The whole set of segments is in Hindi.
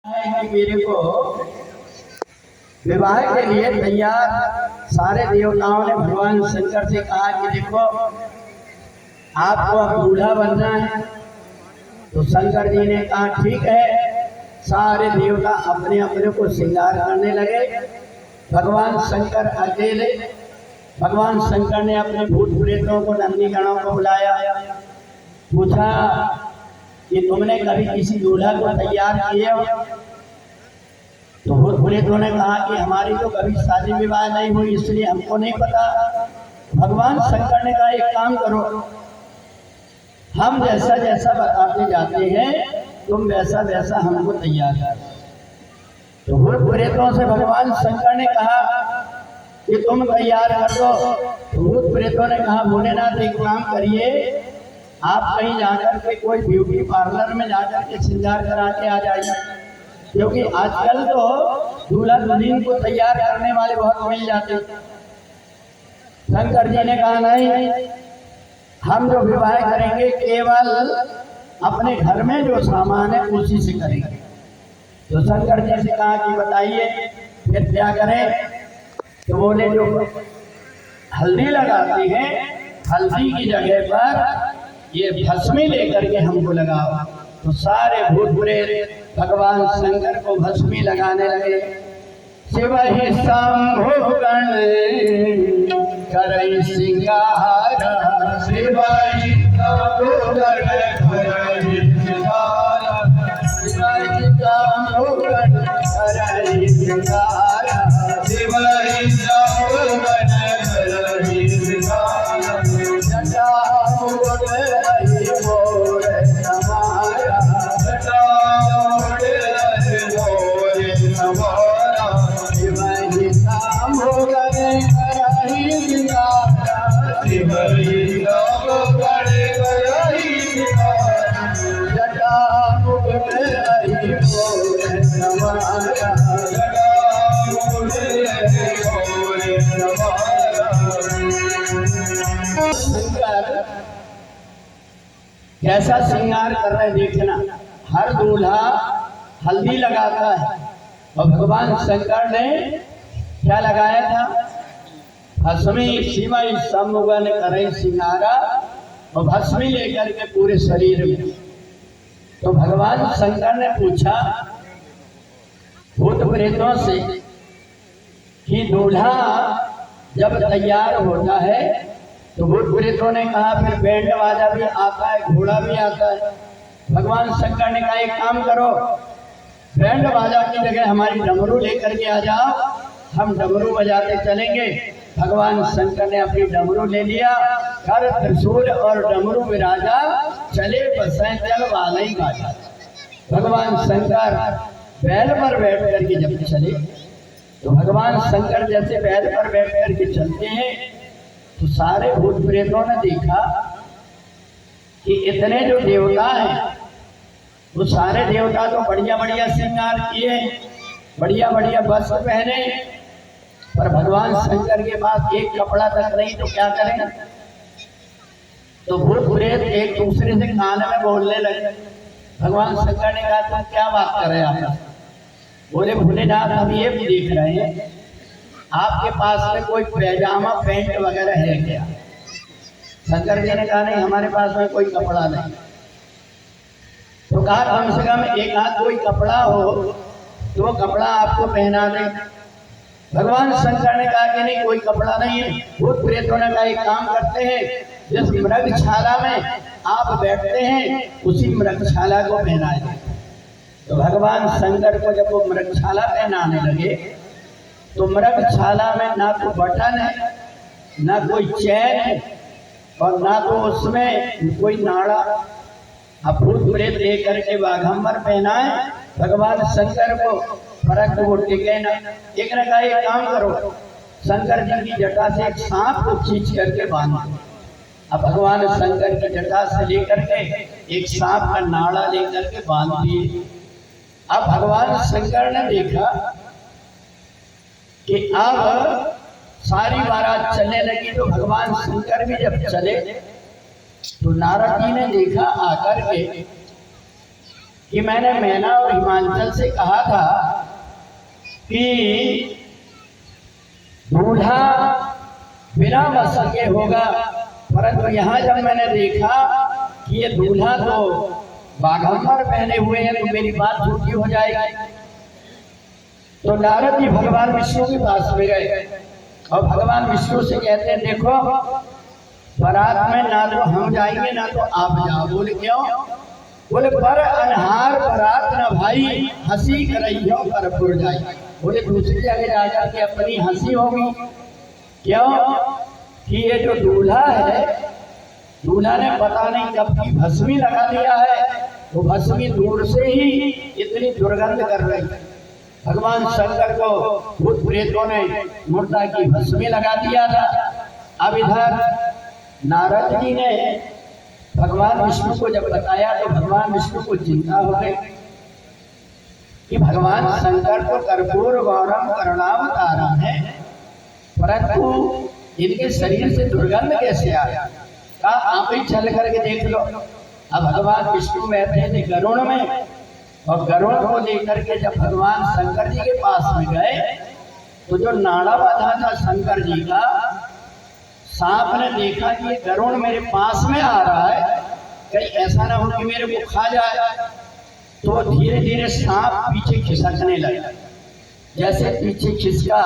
है कि मेरे को विवाह के लिए तैयार सारे देवताओं ने भगवान शंकर से कहा कि देखो आपको अब दूल्हा बनना है। तो शंकर जी ने कहा ठीक है। सारे देवता अपने अपने को श्रृंगार करने लगे। भगवान शंकर अकेले, भगवान शंकर ने अपने भूत प्रेतों को, नंदी गणों को बुलाया, पूछा कि तुमने कभी किसी दूल्हा को तैयार किए हो? तो भूत प्रेतों ने कहा कि हमारी तो कभी शादी विवाह नहीं हुई, इसलिए हमको नहीं पता। भगवान शंकर ने कहा एक काम करो, हम जैसा जैसा बताते जाते हैं तुम वैसा वैसा हमको तैयार करो। तो भूत प्रेतों से भगवान शंकर ने कहा कि तुम तैयार कर दो। तो भूत प्रेतों ने कहा भोलेनाथ एक काम करिए, आप कहीं जाकर के कोई ब्यूटी पार्लर में जाकर के श्रृंगार करा के आ जाइए, क्योंकि आजकल तो दूल्हा दुल्हन को तैयार करने वाले बहुत मिल जाते। शंकर जी ने कहा नहीं, हम जो विवाह करेंगे केवल अपने घर में जो सामान है उसी से करेंगे। तो शंकर जी से कहा कि बताइए फिर क्या करें? तो बोले जो हल्दी लगाती है, हल्दी की जगह पर ये भस्मी लेकर के हमको लगाओ। तो सारे भूत प्रेत भगवान शंकर को भस्मी लगाने लगे। शिव ही शंभु गण करई श्रृंगार, शिव ही शंभु गण करई श्रृंगार, शिव ही शंभु गण करई श्रृंगार, शिव ही शंभु गण करई श्रृंगार, जटा मुकुट हरि मोर समारा, जटा मुकुट हरि मोर समारा, शिव ही शंभु गण करई श्रृंगार, शिव ही शंभु गण करई श्रृंगार, जटा मुकुट हरि मोर समारा, जटा मुकुट हरि मोर समारा। शंकर कैसा श्रृंगार कर रहे देखना। हर दूल्हा हल्दी लगाता है और भगवान शंकर ने क्या लगाया था? भस्मी। शिव ही शंभु गण करई श्रृंगारा, और भस्मी लेकर के पूरे शरीर में। तो भगवान शंकर ने पूछा भूत प्रेतों से कि दूल्हा जब तैयार होता है तो भूत प्रेतों ने कहा फिर बैंड बाजा भी आता है, घोड़ा भी आता है। भगवान शंकर ने कहा एक काम करो, बैंड बाजा की जगह हमारी डमरू लेकर के आ जाओ, हम डमरू बजाते चलेंगे। भगवान शंकर ने अपनी डमरू ले लिया, कर त्रिशूल और डमरू विराजा, चले बसें जल वाले ही गाजा। भगवान शंकर बैल पर बैठ करके जब चले तो भगवान शंकर जैसे बैल पर बैठ करके चलते हैं तो सारे भूत प्रेतों ने देखा कि इतने जो देवता हैं वो सारे देवता तो बढ़िया बढ़िया श्रृंगार किए, बढ़िया बढ़िया वस्त्र पहने, पर भगवान शंकर के पास एक कपड़ा तक नहीं, तो क्या करें? तो भूत प्रेत एक दूसरे से कान में बोलने लगे। भगवान शंकर ने कहा तुम क्या बात कर रहे हैं आप? बोले भोलेनाथ हम ये भी देख रहे हैं आपके पास में कोई पैजामा पैंट वगैरह है क्या? शंकर जी ने कहा नहीं, हमारे पास में कोई कपड़ा नहीं। तो कहा कम से कम एक आध कोई कपड़ा हो तो वो कपड़ा आपको पहना दे। भगवान शंकर ने कहा कि नहीं कोई कपड़ा नहीं है। भूत प्रेतों ने कहा एक काम करते हैं, जिस मृगशाला में आप बैठते हैं उसी मृगशाला को पहनाए। तो भगवान शंकर को जब वो मृगशाला पहनाने लगे तो मृगशाला में ना तो बटन है, ना कोई चैन है, और ना तो उसमें कोई नाड़ा। अब भूत प्रेत लेकर के बाघंबर पहनाए भगवान शंकर को, फर्क वो टिके ना। एक ने कहा एक काम करो, शंकर जी की जटा से एक सांप को खींच करके बांधो। अब भगवान शंकर की जटा से लेकर के एक सांप का नाड़ा लेकर के बांध दिए। अब भगवान शंकर ने देखा कि अब सारी बारात चलने लगी। तो भगवान शंकर भी जब चले तो नारद जी ने देखा आकर के कि मैंने मैना और हिमांचल से कहा था कि दूल्हा बिना मसंगे होगा, परंतु यहाँ जब मैंने देखा कि ये दूल्हा तो बाघंबर पहने हुए हैं तो मेरी बात झूठी हो जाएगी। तो नारद जी भगवान विष्णु के पास में गए और भगवान विष्णु से कहते हैं, देखो बारात में ना तो हम जाएंगे ना तो आप जाओ। बोले क्यों? बोले पर अनहार बारात ना भाई, हंसी करइयो परपुर जाई। बोले दूसरी जगह जाकर के अपनी हंसी होगी। क्यों? कि ये जो दूल्हा है, दूल्हा ने पता नहीं कब की भस्मी लगा दिया है, वो भस्मी दूर से ही इतनी दुर्गंध कर रही है। भगवान शंकर को भूत प्रेतों ने मुर्दा की भस्मी लगा दिया था। अब इधर नारद जी ने भगवान विष्णु को जब बताया तो भगवान विष्णु को चिंता हो गई कि भगवान शंकर तो कर्पूर गौरम करुणावतारम है, परंतु इनके शरीर से दुर्गंध कैसे आया? कहा आप ही चल करके देख लो। अब भगवान विष्णु बैठे थे गरुड़ में, और गरुड़ को लेकर के जब भगवान शंकर जी के पास में गए तो जो नाड़ा बांधा था शंकर जी का, सांप ने देखा कि ये गरुड़ मेरे पास में आ रहा है, कहीं ऐसा ना हो कि मेरे को खा जाए। तो धीरे धीरे सांप पीछे खिसकने लगा। जैसे पीछे खिसका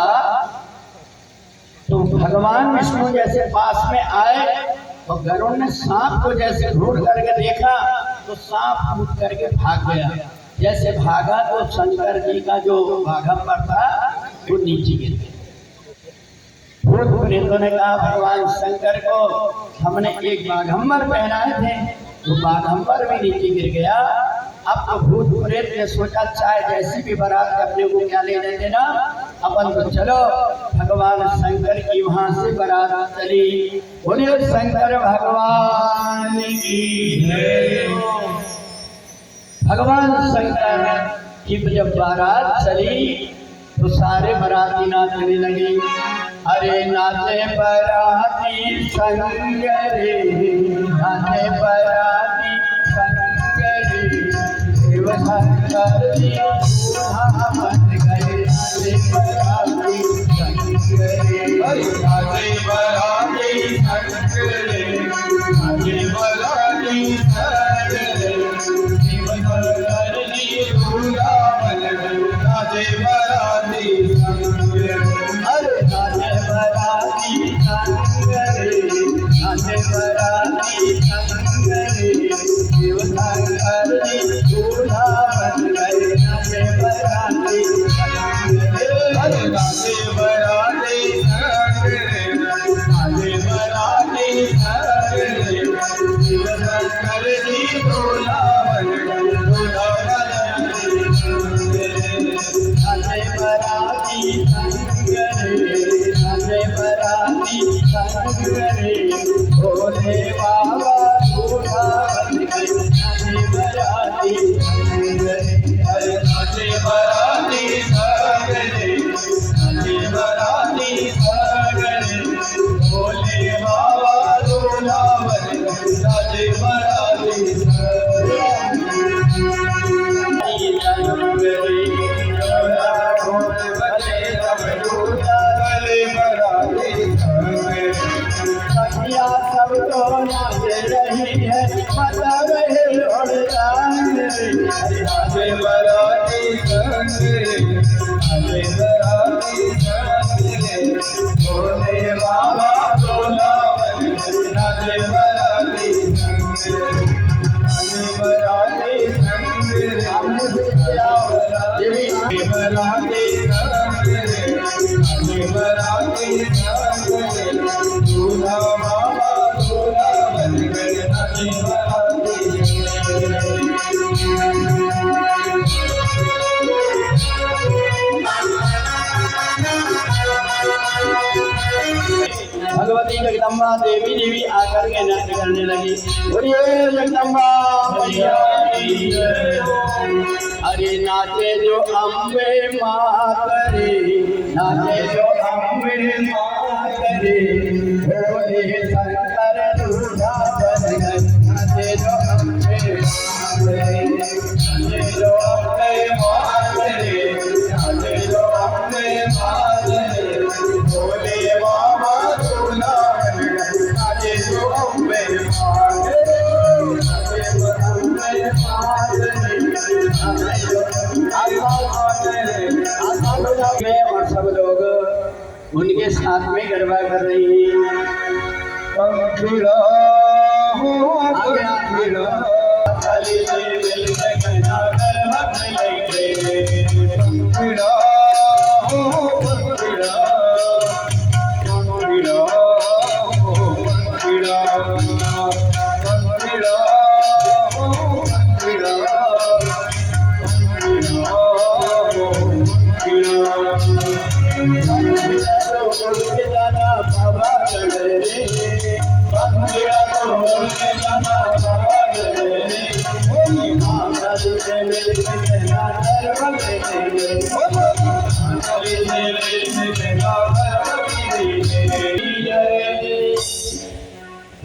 तो भगवान विष्णु जैसे पास में आए और गरुड़ ने सांप को जैसे ढूंढ करके देखा तो सांप कूद करके भाग गया। जैसे भागा तो शंकर जी का जो बाघंबर था वो नीचे गिर गया। भूत प्रेतों ने कहा भगवान शंकर को हमने एक बाघंबर पहनाए थे, वो बाघंबर भी नीचे गिर गया। अब तो भूत प्रेत ने सोचा चाहे जैसी भी बारात अपने को क्या लेने देना, अपन तो चलो भगवान शंकर की वहां से बारात चली। बोलिए शंकर भगवान की जय। भगवान शंकर की जब बारात चली तो सारे बाराती नाचने लगे। अरे नाचे बाराती संग रे, नाचे बाराती संग रे, शिव शंकर जी दूल्हा बन गए। नाचे बाराती संग रे, नाचे बाराती संग रे, नाचे बाराती संग रे, शिव शंकर जी दूल्हा बन गए। नाचे बाराती संग रे, अरे नाचे बाराती संग रे, नाचे बाराती संग रे, शिव शंकर जी दूल्हा बन गए। नाचे बाराती संग रे, अरे नाचे बाराती संग रे, नाचे बाराती संग रे, शिव शंकर जी दूल्हा बन गए। दूल्हा बन गए। नाचे बाराती संग रे, नाचे बाराती संग रे, भोले बाबा दूल्हा बन गए। नाचे बाराती संग रे, अरे नाचे बाराती संग रे, नाचे बाराती संग रे, भोले बाबा दूल्हा बन गए। नाचे बाराती संग रे। सब तो नाच रही है, मचा रहे उड़ जाएंगे। नाचे बाराती संग रे, नाचे बाराती संग रे, भोले बाबा दूल्हा बन गए। नाचे बाराती संग रे, नाचे बाराती संग रे, नाचे बाराती संग रे, नाचे बाराती संग रे, दूल्हा बाबा दूल्हा बन गए। नाचे बाराती संग रे। भगवती जगदम्बा देवी देवी आकर के नृत्य करने लगी। बोलिए जगदम्बा मैया की जय। अरे नाचे जो अम्बे माँ करे, नाचे जो अम्बे माँ करे, भोले शंकर दूल्हा बन गए। नाचे जो अम्बे माँ करे, नाचे और सब लोग उनके साथ में गरबा कर रही हैं।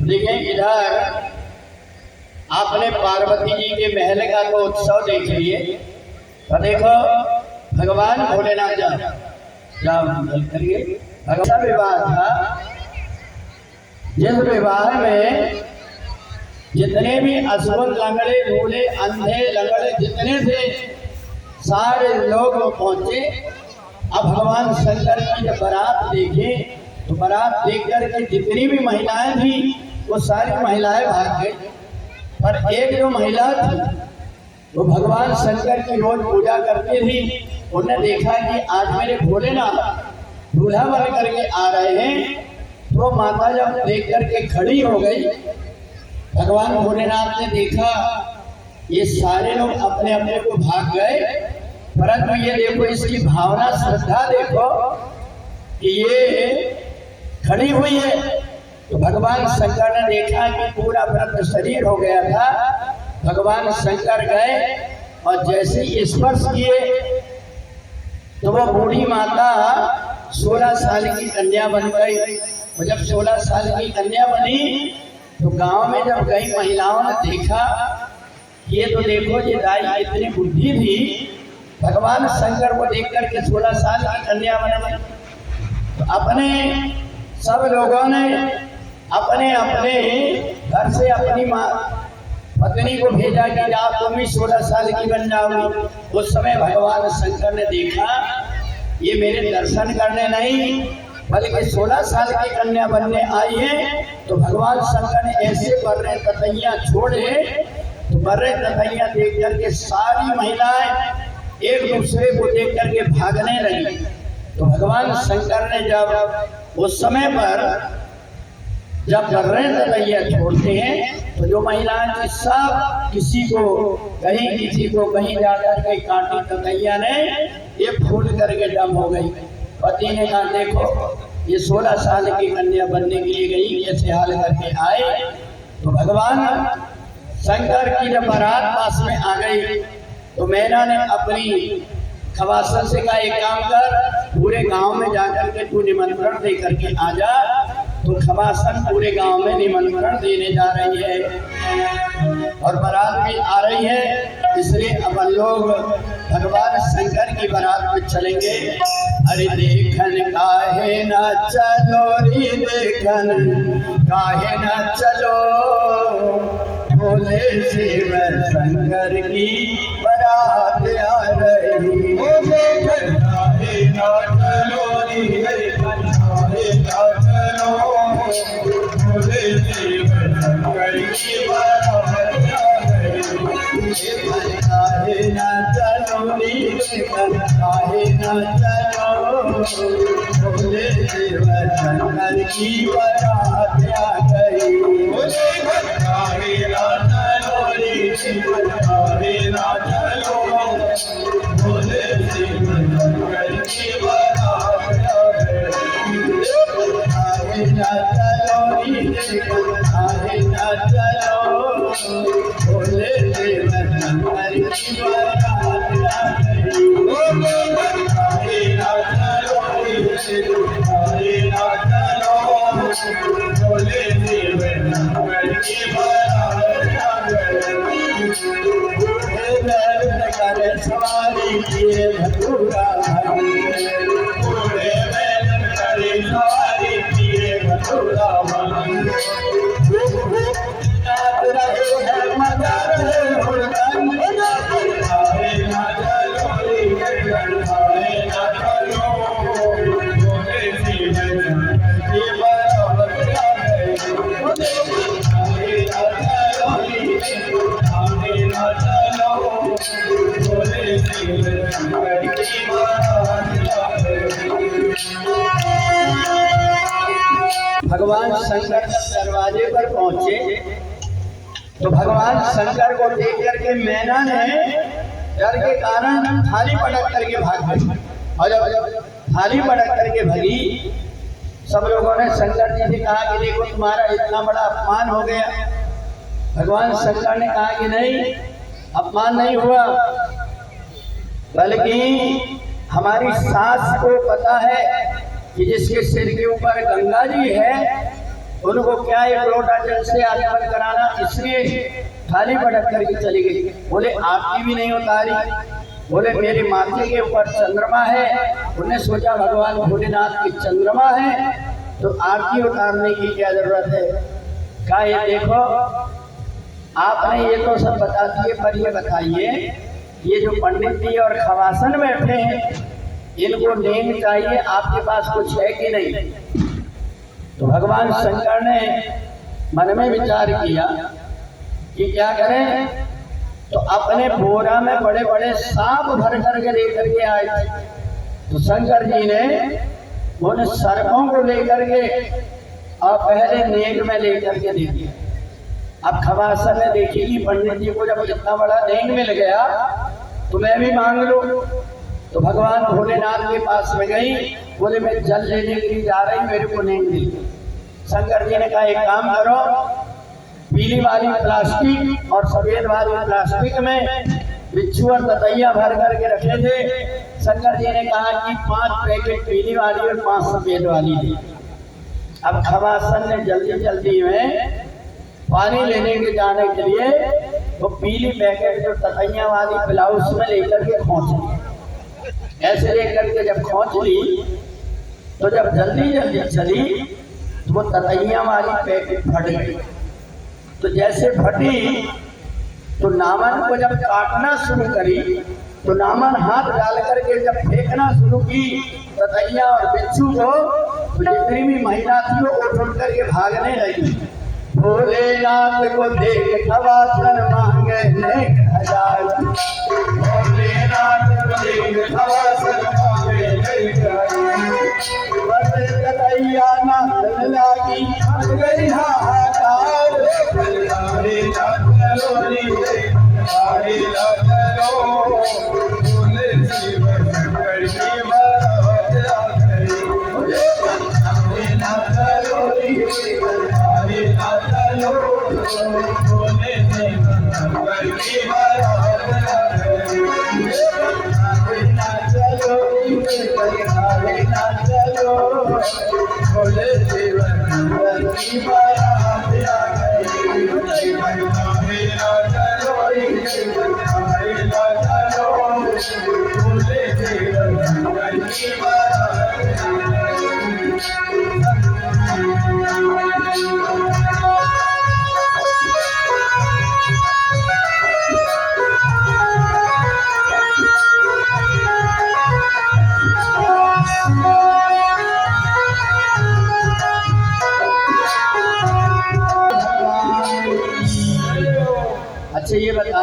देखें इधर आपने पार्वती जी के महल का तो उत्सव देख लिए, तो देखो भगवान भोलेनाथ जाओ करिए भगवान विवाह था, जिस विवाह में जितने भी अशुभ लंगड़े लूले अंधे लंगड़े जितने थे सारे लोग पहुंचे। अब भगवान शंकर की जब बारात देखे तो बारात देख करके जितनी भी महिलाएं थी वो सारी महिलाएं भाग गई, पर एक जो महिला थी वो भगवान शंकर की रोज पूजा करती थी। उन्होंने देखा कि आज मेरे भोलेनाथ दूल्हा बन करके आ रहे हैं, तो माता जब देख करके खड़ी हो गई। भगवान भोलेनाथ ने देखा ये सारे लोग अपने अपने को भाग गए, परंतु ये देखो इसकी भावना श्रद्धा देखो कि ये खड़ी हुई है। तो भगवान शंकर ने देखा कि पूरा व्रत शरीर हो गया था। भगवान शंकर गए और जैसे स्पर्श किए तो वो बूढ़ी माता 16 साल की कन्या बन गई। और जब 16 साल की कन्या बनी तो गांव में जब कई महिलाओं ने देखा, ये तो देखो ये दाई इतनी बुद्धि थी, भगवान शंकर को देख करके 16 साल की कन्या बन। तो अपने सब लोगों ने अपने अपने घर से अपनी माँ पत्नी को भेजा कि आप तुम भी 16 साल की बन जाओगी। उस समय भगवान शंकर ने देखा ये मेरे दर्शन करने नहीं बल्कि 16 साल की कन्या बनने आई है। तो भगवान शंकर ने ऐसे बर्रे ततैया छोड़े, तो बर्रे ततैया देख करके सारी महिलाएं एक दूसरे को देख करके भागने लगी। तो भगवान शंकर ने जब उस समय पर जब बर्रे ततैया छोड़ते हैं तो जो महिलाएं सब किसी को कहीं जाकर के काटी ततैया ने ये फूल करके दम हो गई। पति ने कहा देखो ये 16 साल की कन्या बनने के लिए गई, कैसे हाल करके आए। तो भगवान शंकर की जब बारात पास में आ गई तो मैना ने अपनी खवासन से कहा एक काम कर, पूरे गांव में जाकर के तू निमंत्रण दे करके आ जा। तो खवासन पूरे गांव में निमंत्रण देने जा रही है और बारात भी आ रही है, इसलिए अपन लोग भगवान शंकर की बारात में चलेंगे। अरे देखन काहे न चलो रे, देखन काहे न चलो, भोले शिव शंकर की बारात आ रही। देखन काहे न चलो रे, देखन काहे न चलो, भोले शिव शंकर की बारात आ रही। देखन काहे न चलो रे, देखन काहे न चलो, भोले शिव शंकर की बारात आ गई। देखन काहे न चलो रे, देखन काहे न चलो, भोले शिव शंकर की बारात आ गई। देखन काहे न चलो रे, देखन काहे न चलो, भोले शिव शंकर की बारात आ गई। देखन काहे न चलो रे, देखन काहे न चलो, भोले शिव शंकर की बारात आ गई। कर सवारी किए भटूरा, पूरे मैदान करे सवारी किए भटूरा। नाच रहे हैं मजा रहे हुड़दंग, काहे न चलो भगवान शंकर जब दरवाजे पर पहुंचे तो भगवान शंकर को देख करके मैना ने डर के कारण थाली पटक करके भाग गई। और जब थाली पटक करके भगी, सब लोगों ने शंकर जी से कहा कि देखो तुम्हारा इतना बड़ा अपमान हो गया। भगवान शंकर ने कहा कि नहीं, अपमान नहीं हुआ, बल्कि हमारी सास को पता है कि जिसके सिर के ऊपर गंगा जी है उनको क्या एक लोटा जल से आचमन कराना, इसलिए थाली पटक करके चली गई। बोले आपकी भी नहीं उतारी। बोले मेरे माथे के ऊपर चंद्रमा है। उन्हें सोचा भगवान भोलेनाथ की चंद्रमा है तो आरती उतारने की क्या जरूरत है। कहा ये देखो आपने ये तो सब बता दिए, पर ये बताइए ये जो पंडित जी और खवासन बैठे हैं इनको नींद चाहिए, आपके पास कुछ है कि नहीं। तो भगवान शंकर ने मन में विचार किया कि क्या करें, तो अपने बोरा में बड़े बड़े सांप भर करके लेकर के आए थे। तो शंकर जी ने उन सर्पों को लेकर के और पहले नेग में लेकर के दे दिया। अब खवासन ने देखी कि पंडित जी को जब इतना बड़ा नेग मिल गया तो मैं भी मांग लूं। तो भगवान भोलेनाथ के पास में गई, बोले मैं जल लेने के लिए जा रही, मेरे को नेग दी। शंकर जी ने कहा एक काम करो, पीली वाली प्लास्टिक और सफेद वाली प्लास्टिक में बिच्छू और ततैया भर करके रखे थे। शंकर जी ने कहा कि 5 पैकेट पीली वाली और 5 सफेद वाली दी। अब खवासन ने जल्दी जल्दी में पानी लेने के जाने के लिए वो पीली पैकेट जो ततैया वाली ब्लाउज में लेकर के खोंच ली। ऐसे लेकर के जब खोंच ली तो जब जल्दी जल्दी चली तो वो ततैया वाली पैकेट फट गई। तो जैसे फटी तो नामन को जब काटना शुरू करी तो नामन हाथ डाल करके जब फेंकना शुरू की ततैया और बिच्छू को, तो जितनी भी महिला थी वो उठ करके भागने लगी। भोलेनाथ को देख खवासन मांगे नेक हजार। भोलेनाथ को देख खवासन मांगे नेक हजार। ततैया नाचने लगी, हट गई हाहाकार। हरे चलो रे, हरे चलो, भोले शिव शंकर की बात आ गई। हरे चलो रे, हरे चलो, भोले शिव शंकर की बात आ गई। हरे चलो रे, हरे चलो, भोले शिव शंकर की बात आ गई। अच्छा ये बता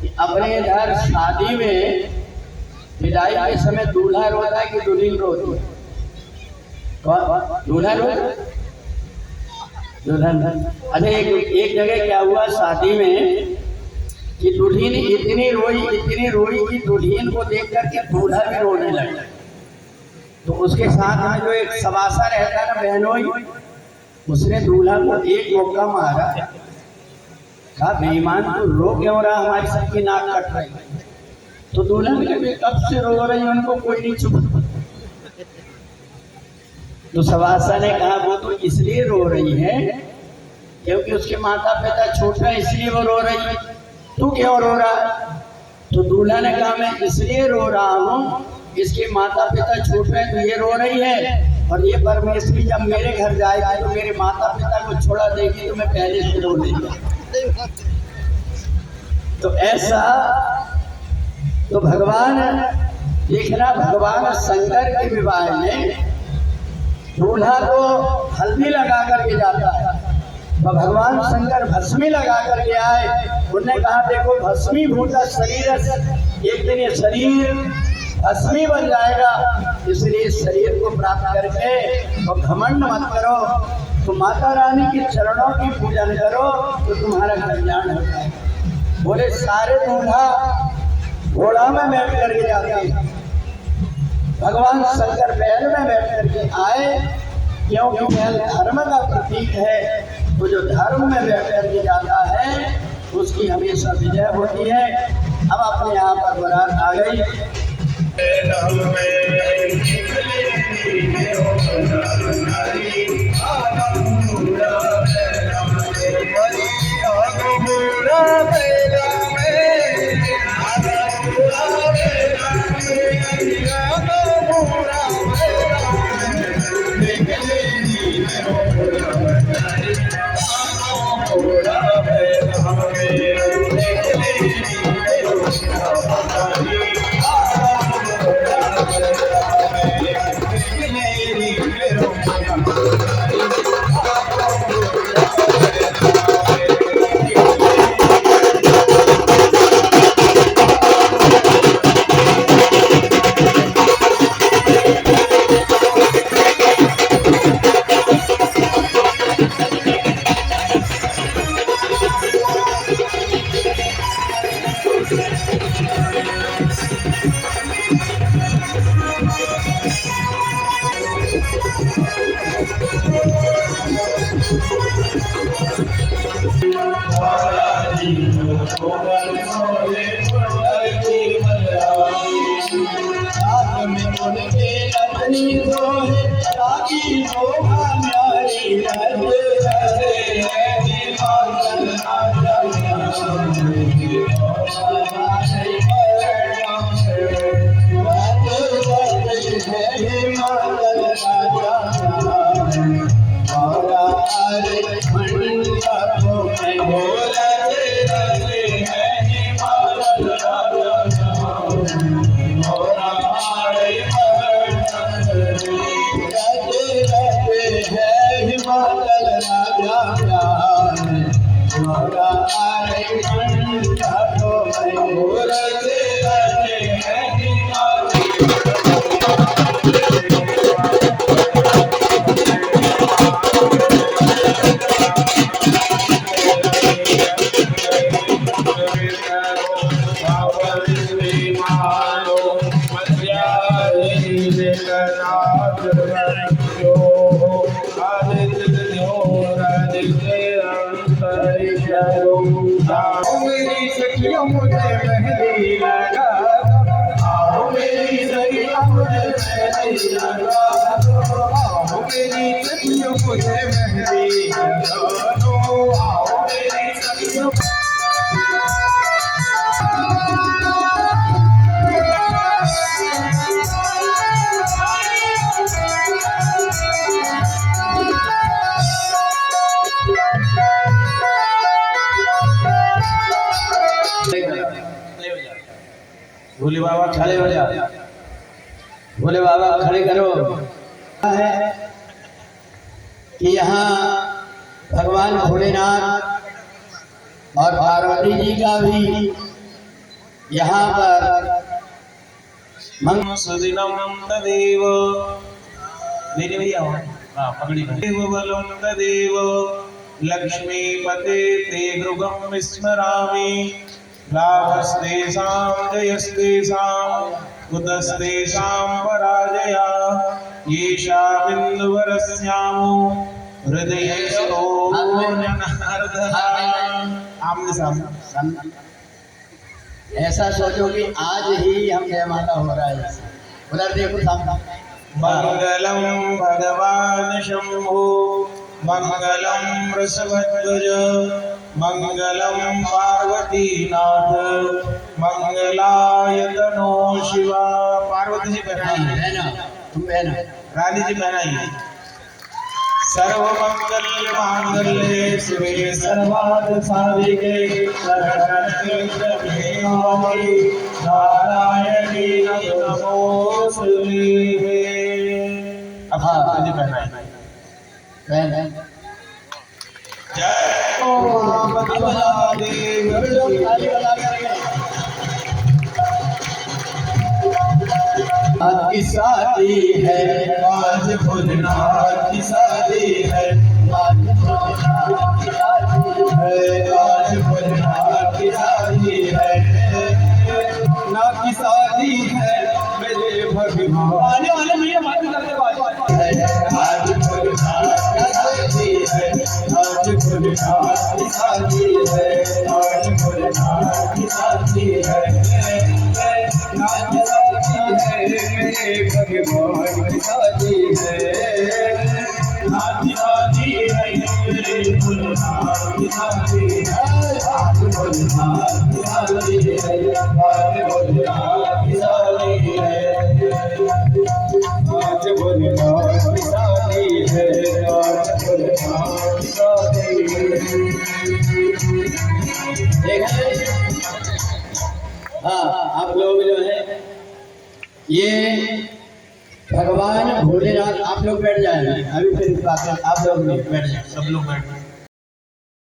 कि अपने इधर शादी में विदाई के समय दूल्हा रोता है कि दुल्हन रोती है? कौन दूल्हा रोता? दुल्हन। अच्छा एक जगह क्या हुआ शादी में कि दुल्हन इतनी रोई कि दुल्हन को देख करके दूल्हा भी रोने लगा। तो उसके साथ में जो एक सवासा रहता है ना बहनोई, उसने दूल्हा को एक मौका मारा। कहा बेईमान तू रो क्यों रहा, हमारी सबकी नाक कट रही। तो दुल्हन के कब से रो रही, उनको कोई नहीं चुप। तो सवासा ने कहा वो तो इसलिए रो रही है क्योंकि उसके माता पिता छोटे हैं, इसलिए वो रो रही है। तू क्यों रो रहा? तो दूल्हा ने कहा मैं इसलिए रो रहा हूँ, इसके माता पिता छोटे हैं तो ये रो रही है, और ये परमेश्वरी जब मेरे घर जाएगी तो मेरे माता पिता को छोड़ा देगी तो मैं पहले से रो लेंगे। तो ऐसा तो भगवान देखना, भगवान शंकर के विवाह में दूल्हा को हल्दी लगा करके जाता है, तो भगवान शंकर भस्मी लगा करके आए। उन्होंने कहा देखो भस्मीभूत शरीर एक दिन ये शरीर भस्मी बन जाएगा। इसलिए इस शरीर को प्राप्त करके तो घमंड मत करो, तो माता रानी के चरणों की पूजन करो तो तुम्हारा कल्याण हो जाएगा। बोले सारे दूल्हा घोड़ा में बैठ करके जाते हैं, भगवान शंकर बैल में बैठ करके आए, क्योंकि बैल धर्म का प्रतीक है। तो जो धर्म में बैठ करके जाता है उसकी हमेशा विजय होती है। अब अपने यहाँ पर बारात आ गई। भोले बाबा खड़े हो जा, भोले बाबा खड़े करो। है कि यहाँ भगवान भोलेनाथ और पार्वती जी का भी यहाँ पर सुदिनम तदेव मेरे भैया पगड़ी बलम तदेव लक्ष्मीपते ते भृगं विस्मरामि लाभस्तेषां जयस्तेषां कुतस्तेषां पराजया येषा बिन्दुवरस्यामो हृदयस्थो जनार्दनः। आमने सामने ऐसा सोचो कि आज ही हम जयमाला हो रहा है। उधर देखो सामने। मंगलम भगवान शंभो मंगलम वृषभध्वज मंगलम पार्वतीनाथ मंगलाय तनो शिवा। पार्वती जी पहनाई है ना, तुम पहना, रानी जी पहनाई। सर्वमंगल मांगल्ये शिवे सर्वार्थ साधिके शरण्ये नारायणी नमोस्तुते। अब हाँ जी पहनाई। जय ओम महादेव। भोलेनाथ की शादी है, आज भोलेनाथ की शादी है, आज भोलेनाथ की शादी है, आज भोलेनाथ की शादी है, नाथ की शादी है मेरे भगवान। आने वाले भैया बात करते आज भोलेनाथ की शादी है, आज भोलेनाथ की शादी है, आज भोलेनाथ की शादी है, नाथ की शादी है मेरे भगवान की शादी है, नाथ की शादी है मेरे भोलेनाथ की शादी है, आज भोलेनाथ की शादी है, आज भोलेनाथ की शादी है, आज भोलेनाथ की शादी है, आज भोलेनाथ की शादी है। देखा है? हाँ, आप लोग जो है ये भगवान भोलेनाथ, आप लोग बैठ जाए, अभी फिर बात आप लोग नहीं बैठ जाए, सब लोग बैठ